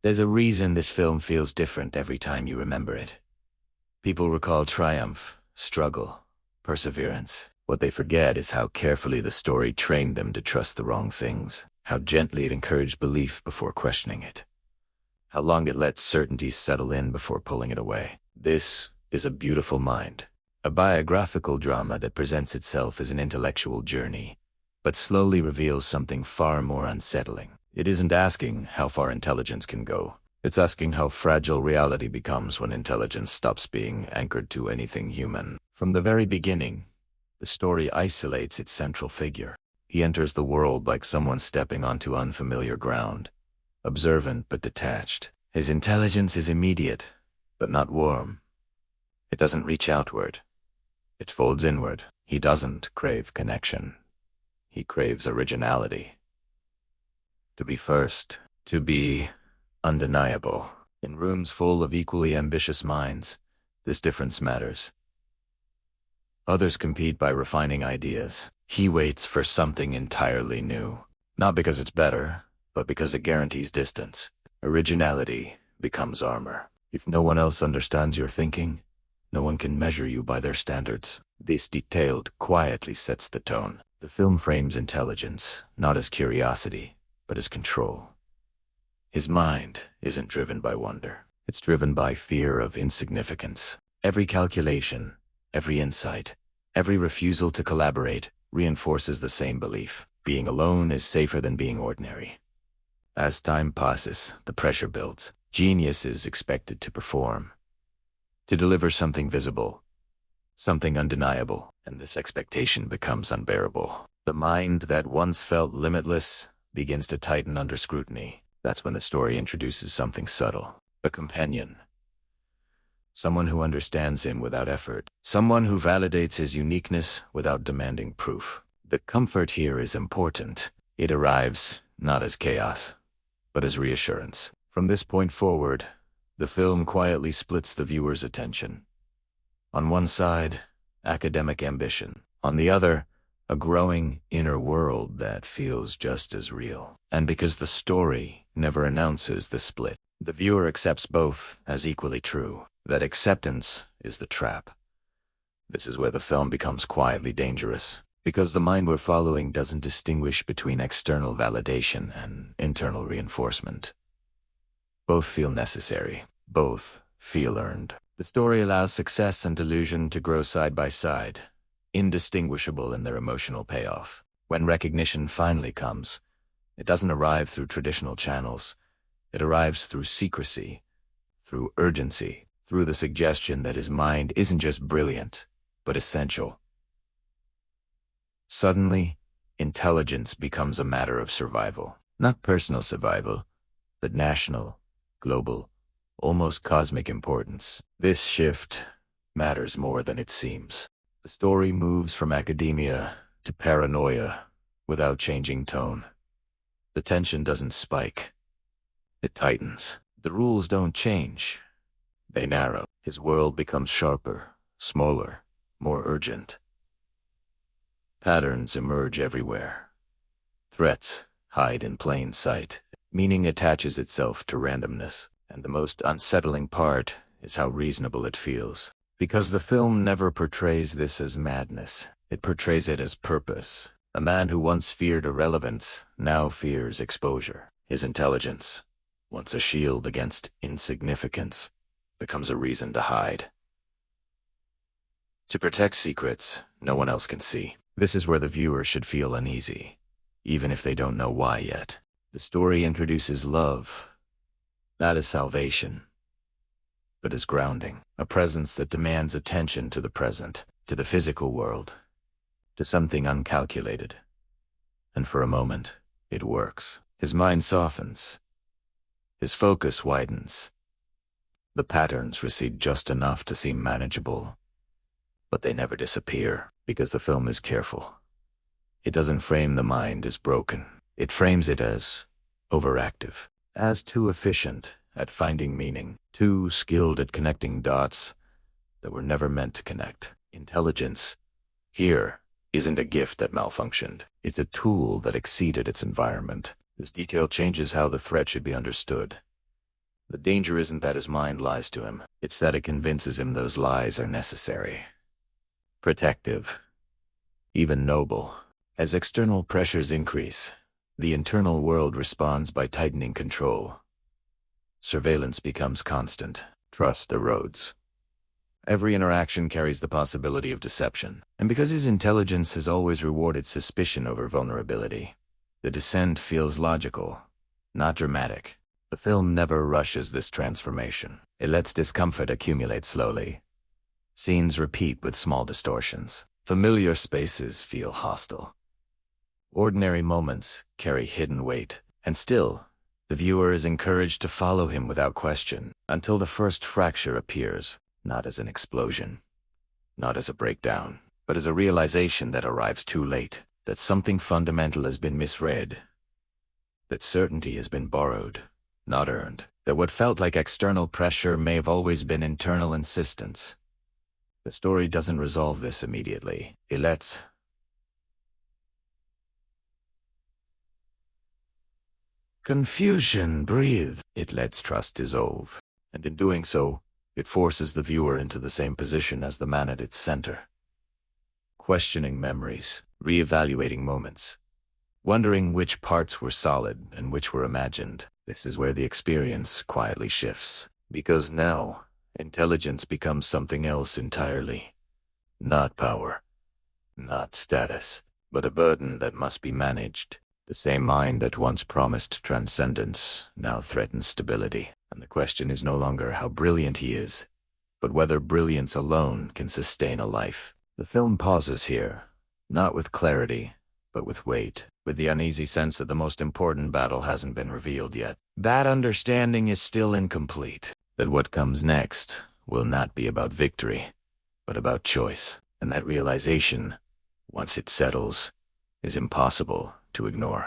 There's a reason this film feels different every time you remember it. People recall triumph, struggle, perseverance. What they forget is how carefully the story trained them to trust the wrong things, how gently it encouraged belief before questioning it, how long it let certainty settle in before pulling it away. This is A Beautiful Mind, a biographical drama that presents itself as an intellectual journey, but slowly reveals something far more unsettling. It isn't asking how far intelligence can go. It's asking how fragile reality becomes when intelligence stops being anchored to anything human. From the very beginning, the story isolates its central figure. He enters the world like someone stepping onto unfamiliar ground, observant but detached. His intelligence is immediate, but not warm. It doesn't reach outward. It folds inward. He doesn't crave connection. He craves originality. To be first, to be undeniable. In rooms full of equally ambitious minds, this difference matters. Others compete by refining ideas. He waits for something entirely new. Not because it's better, but because it guarantees distance. Originality becomes armor. If no one else understands your thinking, no one can measure you by their standards. This detailed quietly sets the tone. The film frames intelligence, not as curiosity, but as control. His mind isn't driven by wonder. It's driven by fear of insignificance. Every calculation, every insight, every refusal to collaborate reinforces the same belief. Being alone is safer than being ordinary. As time passes, the pressure builds. Genius is expected to perform, to deliver something visible, something undeniable, and this expectation becomes unbearable. The mind that once felt limitless begins to tighten under scrutiny. That's when the story introduces something subtle. A companion. Someone who understands him without effort. Someone who validates his uniqueness without demanding proof. The comfort here is important. It arrives not as chaos, but as reassurance. From this point forward, the film quietly splits the viewer's attention. On one side, academic ambition. On the other, a growing inner world that feels just as real. And because the story never announces the split, the viewer accepts both as equally true. That acceptance is the trap. This is where the film becomes quietly dangerous, because the mind we're following doesn't distinguish between external validation and internal reinforcement. Both feel necessary. Both feel earned. The story allows success and delusion to grow side by side, indistinguishable in their emotional payoff. When recognition finally comes, it doesn't arrive through traditional channels. It arrives through secrecy, through urgency, through the suggestion that his mind isn't just brilliant, but essential. Suddenly, intelligence becomes a matter of survival. Not personal survival, but national, global, almost cosmic importance. This shift matters more than it seems. The story moves from academia to paranoia without changing tone. The tension doesn't spike. It tightens. The rules don't change. They narrow. His world becomes sharper, smaller, more urgent. Patterns emerge everywhere. Threats hide in plain sight. Meaning attaches itself to randomness. And the most unsettling part is how reasonable it feels. Because the film never portrays this as madness. It portrays it as purpose. A man who once feared irrelevance now fears exposure. His intelligence, once a shield against insignificance, becomes a reason to hide. To protect secrets no one else can see. This is where the viewer should feel uneasy, even if they don't know why yet. The story introduces love, not as salvation, but as grounding. A presence that demands attention to the present, to the physical world, to something uncalculated. And for a moment, it works. His mind softens. His focus widens. The patterns recede just enough to seem manageable, but they never disappear because the film is careful. It doesn't frame the mind as broken. It frames it as overactive, as too efficient at finding meaning, too skilled at connecting dots that were never meant to connect. Intelligence, here, isn't a gift that malfunctioned. It's a tool that exceeded its environment. This detail changes how the threat should be understood. The danger isn't that his mind lies to him, it's that it convinces him those lies are necessary, protective, even noble. As external pressures increase, the internal world responds by tightening control. Surveillance becomes constant. Trust erodes. Every interaction carries the possibility of deception. And because his intelligence has always rewarded suspicion over vulnerability, the descent feels logical, not dramatic. The film never rushes this transformation. It lets discomfort accumulate slowly. Scenes repeat with small distortions. Familiar spaces feel hostile. Ordinary moments carry hidden weight. And still, the viewer is encouraged to follow him without question until the first fracture appears, not as an explosion, not as a breakdown, but as a realization that arrives too late, that something fundamental has been misread, that certainty has been borrowed, not earned, that what felt like external pressure may have always been internal insistence. The story doesn't resolve this immediately. It lets confusion breathe. It lets trust dissolve. And in doing so, it forces the viewer into the same position as the man at its center. Questioning memories, reevaluating moments, wondering which parts were solid and which were imagined. This is where the experience quietly shifts. Because now, intelligence becomes something else entirely. Not power, not status, but a burden that must be managed. The same mind that once promised transcendence now threatens stability. And the question is no longer how brilliant he is, but whether brilliance alone can sustain a life. The film pauses here, not with clarity, but with weight, with the uneasy sense that the most important battle hasn't been revealed yet. That understanding is still incomplete, that what comes next will not be about victory, but about choice. And that realization, once it settles, is impossible to ignore.